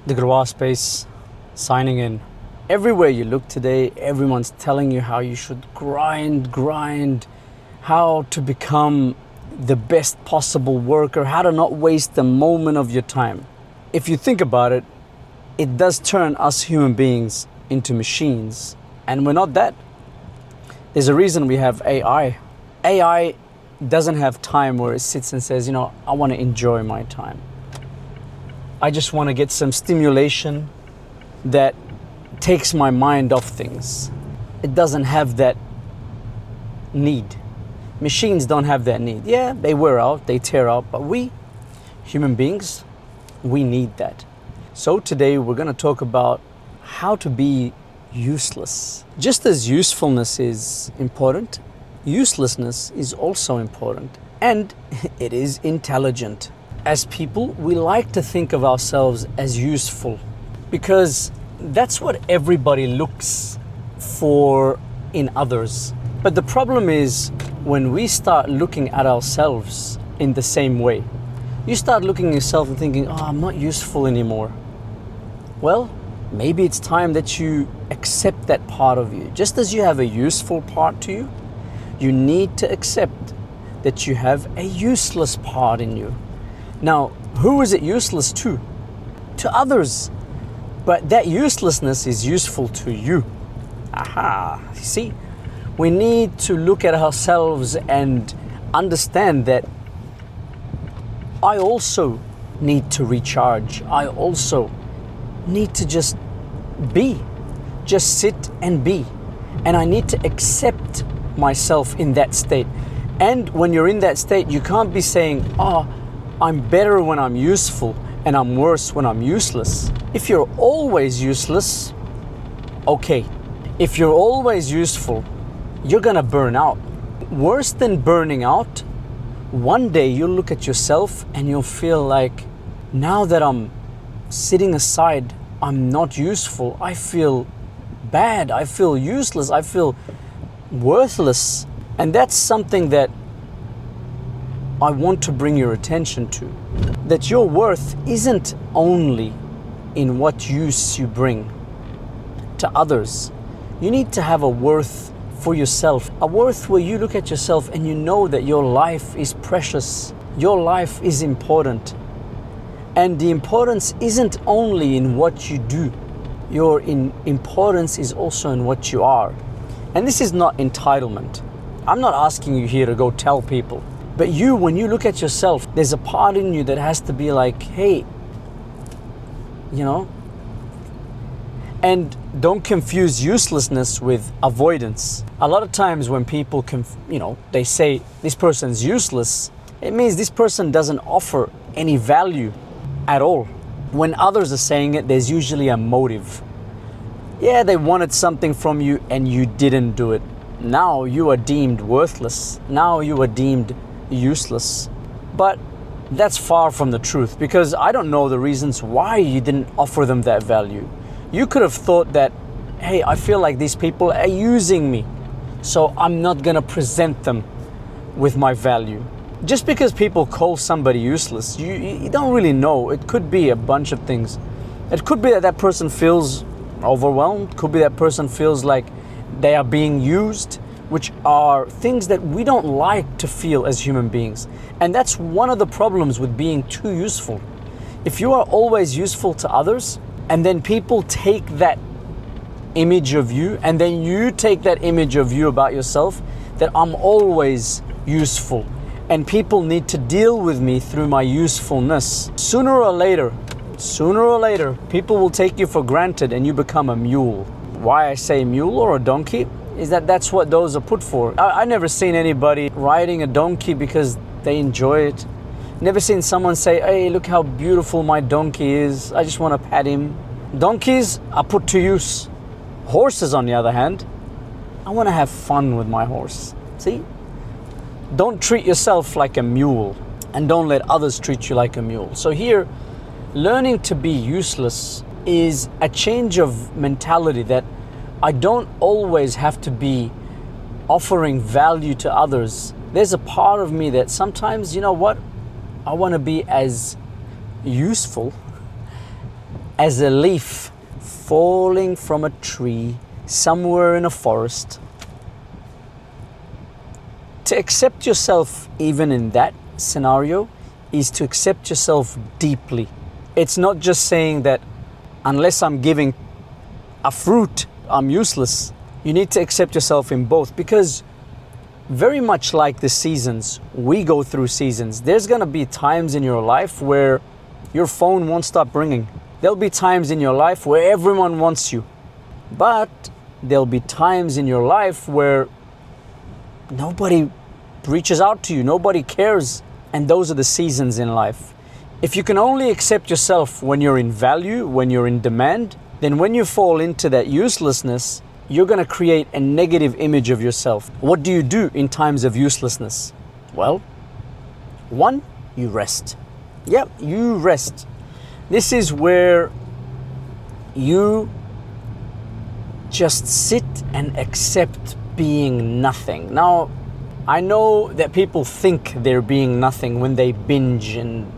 DegloireSpace signing in. Everywhere you look today, everyone's telling you how you should grind, how to become the best possible worker, how to not waste a moment of your time. If you think about it, it does turn us human beings into machines, and we're not that. There's a reason we have AI. AI doesn't have time where it sits and says, I want to enjoy my time. I just want to get some stimulation that takes my mind off things. It doesn't have that need. Machines don't have that need. Yeah, they wear out, they tear out, but we, human beings, we need that. So today we're going to talk about how to be useless. Just as usefulness is important, uselessness is also important, and it is intelligent. As people, we like to think of ourselves as useful because that's what everybody looks for in others. But the problem is when we start looking at ourselves in the same way. You start looking at yourself and thinking, I'm not useful anymore. Well, maybe it's time that you accept that part of you. Just as you have a useful part to you, you need to accept that you have a useless part in you. Now, who is it useless to? To others. But that uselessness is useful to you. Aha, you see? We need to look at ourselves and understand that I also need to recharge. I also need to just be. Just sit and be. And I need to accept myself in that state. And when you're in that state, you can't be saying, I'm better when I'm useful and I'm worse when I'm useless. If you're always useless, okay. If you're always useful, you're gonna burn out. Worse than burning out, one day you'll look at yourself and you'll feel like, now that I'm sitting aside, I'm not useful. I feel bad, I feel useless, I feel worthless. And that's something that I want to bring your attention to. That your worth isn't only in what use you bring to others. You need to have a worth for yourself. A worth where you look at yourself and you know that your life is precious. Your life is important. And the importance isn't only in what you do. Your importance is also in what you are. And this is not entitlement. I'm not asking you here to go tell people. But you, when you look at yourself, there's a part in you that has to be like, hey, And don't confuse uselessness with avoidance. A lot of times when people they say this person's useless, it means this person doesn't offer any value at all. When others are saying it, there's usually a motive. Yeah, they wanted something from you and you didn't do it. Now you are deemed worthless. Now you are deemed useless. But that's far from the truth, because I don't know the reasons why you didn't offer them that value. You could have thought that, hey, I feel like these people are using me, so I'm not gonna present them with my value. Just because people call somebody useless, you don't really know. It could be a bunch of things. It could be that that person feels overwhelmed. Could be that person feels like they are being used, which are things that we don't like to feel as human beings. And that's one of the problems with being too useful. If you are always useful to others, and then people take that image of you, and then you take that image of you about yourself, that I'm always useful, and people need to deal with me through my usefulness. Sooner or later, people will take you for granted and you become a mule. Why I say mule or a donkey is that that's what those are put for. I never seen anybody riding a donkey because they enjoy it. Never seen someone say, hey, look how beautiful my donkey is. I just want to pat him. Donkeys are put to use. Horses, on the other hand, I want to have fun with my horse. See? Don't treat yourself like a mule, and don't let others treat you like a mule. So here, learning to be useless is a change of mentality, that I don't always have to be offering value to others. There's a part of me that sometimes, I want to be as useful as a leaf falling from a tree somewhere in a forest. To accept yourself even in that scenario is to accept yourself deeply. It's not just saying that unless I'm giving a fruit, I'm useless. You need to accept yourself in both, because very much like the seasons, we go through seasons. There's gonna be times in your life where your phone won't stop ringing. There'll be times in your life where everyone wants you. But there'll be times in your life where nobody reaches out to you, nobody cares. And those are the seasons in life. If you can only accept yourself when you're in value, when you're in demand, then when you fall into that uselessness, you're gonna create a negative image of yourself. What do you do in times of uselessness? Well, one, you rest. Yep, you rest. This is where you just sit and accept being nothing. Now, I know that people think they're being nothing when they binge and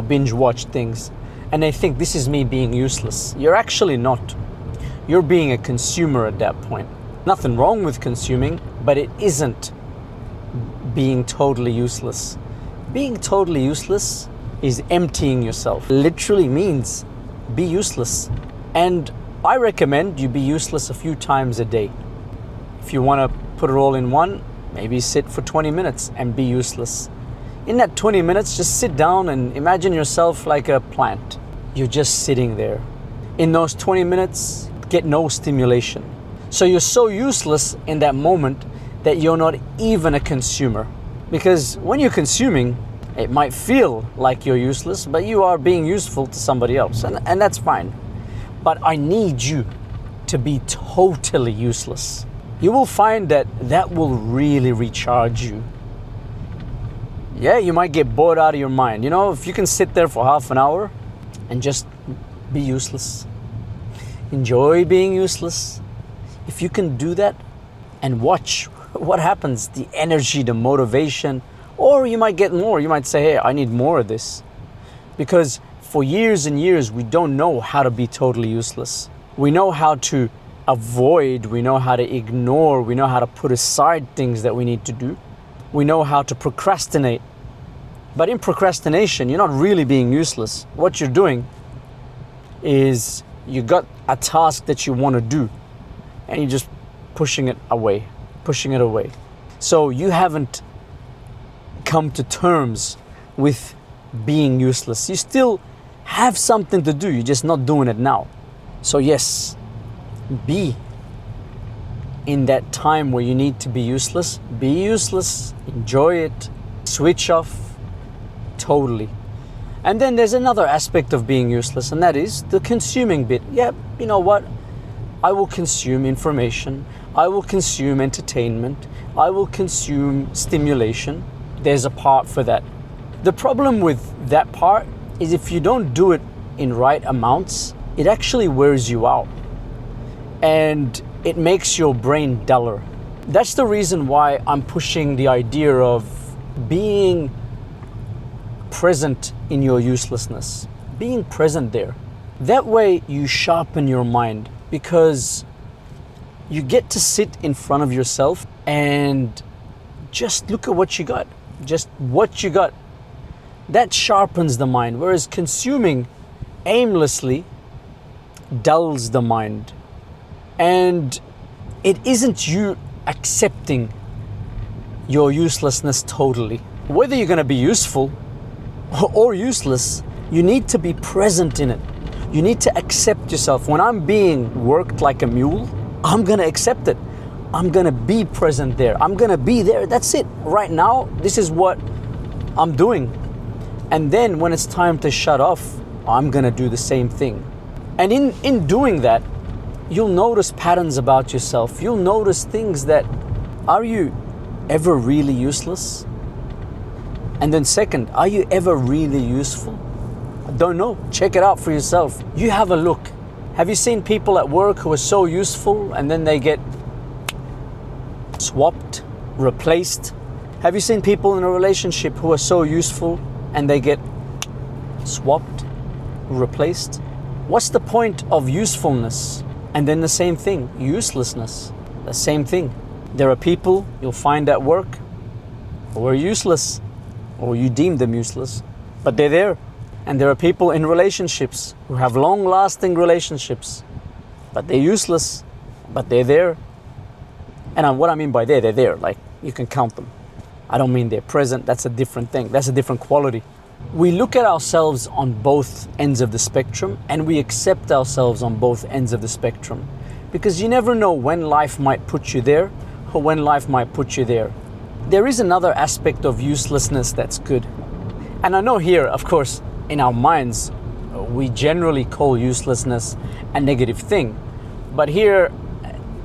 binge watch things, and they think this is me being useless. You're actually not. You're being a consumer at that point. Nothing wrong with consuming, but it isn't being totally useless. Being totally useless is emptying yourself. It literally means be useless. And I recommend you be useless a few times a day. If you want to put it all in one, maybe sit for 20 minutes and be useless. In that 20 minutes, just sit down and imagine yourself like a plant. You're just sitting there. In those 20 minutes, get no stimulation. So you're so useless in that moment that you're not even a consumer. Because when you're consuming, it might feel like you're useless, but you are being useful to somebody else, and that's fine. But I need you to be totally useless. You will find that will really recharge you. Yeah, you might get bored out of your mind. If you can sit there for half an hour and just be useless. Enjoy being useless. If you can do that and watch what happens, the energy, the motivation, or you might get more. You might say, hey, I need more of this. Because for years and years, we don't know how to be totally useless. We know how to avoid, we know how to ignore, we know how to put aside things that we need to do. We know how to procrastinate. But in procrastination, you're not really being useless. What you're doing is you got a task that you want to do and you're just pushing it away. So you haven't come to terms with being useless. You still have something to do, you're just not doing it now. So yes, be in that time where you need to be useless. Be useless, enjoy it, switch off totally. And then there's another aspect of being useless, and that is the consuming bit. Yeah, you know what? I will consume information, I will consume entertainment, I will consume stimulation. There's a part for that. The problem with that part is if you don't do it in right amounts, it actually wears you out and it makes your brain duller. That's the reason why I'm pushing the idea of being present in your uselessness, being present there. That way you sharpen your mind, because you get to sit in front of yourself and just look at what you got. Just what you got. That sharpens the mind, whereas consuming aimlessly dulls the mind. And it isn't you accepting your uselessness totally. Whether you're going to be useful or useless, you need to be present in it. You need to accept yourself. When I'm being worked like a mule, I'm going to accept it. I'm going to be present there. I'm going to be there. That's it. Right now, this is what I'm doing. And then when it's time to shut off, I'm going to do the same thing. And in doing that, you'll notice patterns about yourself. You'll notice things that, are you ever really useless? And then second, are you ever really useful? I don't know. Check it out for yourself. You have a look. Have you seen people at work who are so useful and then they get swapped, replaced? Have you seen people in a relationship who are so useful and they get swapped, replaced? What's the point of usefulness? And then the same thing, uselessness, the same thing. There are people you'll find at work who are useless, or you deem them useless, but they're there. And there are people in relationships who have long-lasting relationships, but they're useless, but they're there. And what I mean by they're there, like you can count them. I don't mean they're present, that's a different thing, that's a different quality. We look at ourselves on both ends of the spectrum, and we accept ourselves on both ends of the spectrum, because you never know when life might put you there or when life might put you there. There is another aspect of uselessness that's good. And I know here, of course, in our minds, we generally call uselessness a negative thing. But here,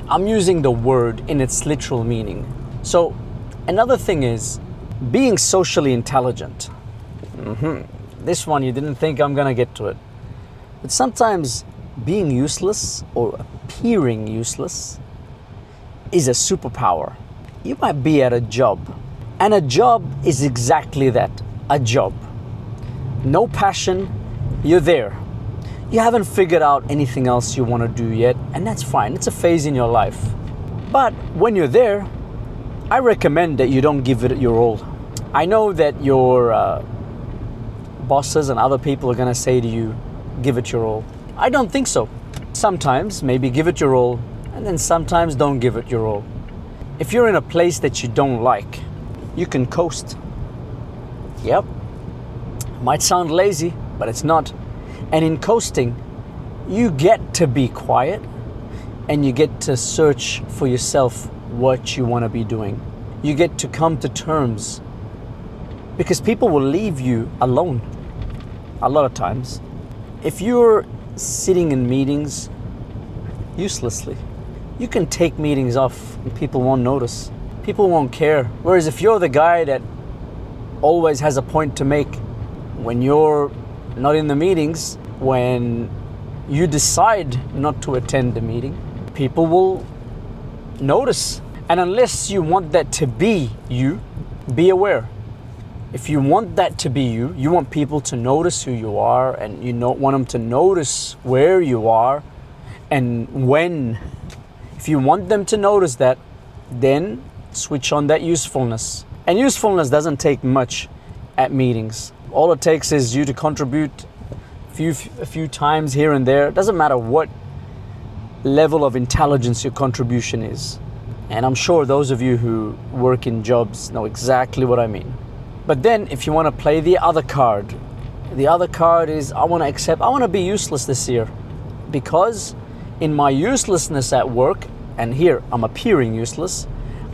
I'm using the word in its literal meaning. So, another thing is being socially intelligent. This one, you didn't think I'm gonna get to it. But sometimes being useless or appearing useless is a superpower. You might be at a job, and a job is exactly that, a job. No passion, you're there. You haven't figured out anything else you want to do yet, and that's fine, it's a phase in your life. But when you're there, I recommend that you don't give it your all. I know that your bosses and other people are gonna say to you, give it your all. I don't think so. Sometimes maybe give it your all, and then sometimes don't give it your all. If you're in a place that you don't like, you can coast. Yep. Might sound lazy, but it's not. And in coasting, you get to be quiet and you get to search for yourself what you want to be doing. You get to come to terms, because people will leave you alone a lot of times. If you're sitting in meetings uselessly, you can take meetings off and people won't notice. People won't care. Whereas if you're the guy that always has a point to make, when you're not in the meetings, when you decide not to attend the meeting, people will notice. And unless you want that to be you, be aware. If you want that to be you, you want people to notice who you are, and you don't want them to notice where you are and when. If you want them to notice that, then switch on that usefulness. And usefulness doesn't take much at meetings. All it takes is you to contribute a few times here and there. It doesn't matter what level of intelligence your contribution is. And I'm sure those of you who work in jobs know exactly what I mean. But then if you want to play the other card is I want to be useless this year, because in my uselessness at work, and here I'm appearing useless,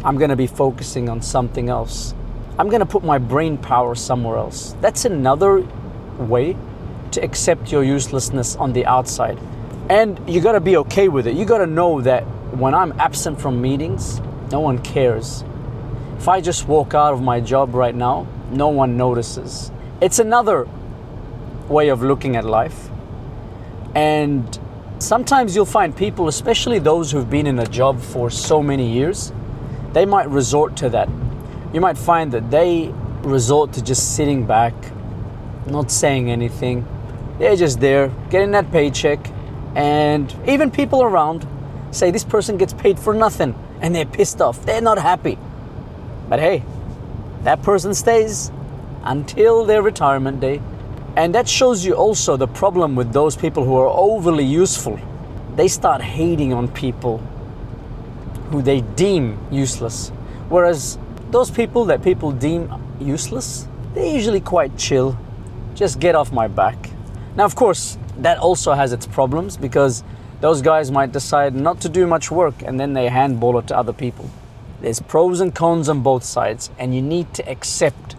I'm going to be focusing on something else. I'm going to put my brain power somewhere else. That's another way to accept your uselessness on the outside. And you got to be okay with it. You got to know that when I'm absent from meetings, no one cares. If I just walk out of my job right now, no one notices. It's another way of looking at life. And sometimes you'll find people, especially those who've been in a job for so many years, they might resort to that. You might find that they resort to just sitting back, not saying anything. They're just there, getting that paycheck, and even people around say this person gets paid for nothing, and they're pissed off, they're not happy. But hey, that person stays until their retirement day. And that shows you also the problem with those people who are overly useful. They start hating on people who they deem useless. Whereas those people that people deem useless, they're usually quite chill. Just get off my back. Now, of course, that also has its problems, because those guys might decide not to do much work and then they handball it to other people. There's pros and cons on both sides, and you need to accept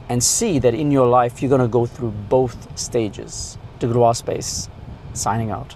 and see that in your life you're going to go through both stages. DegloireSpace, signing out.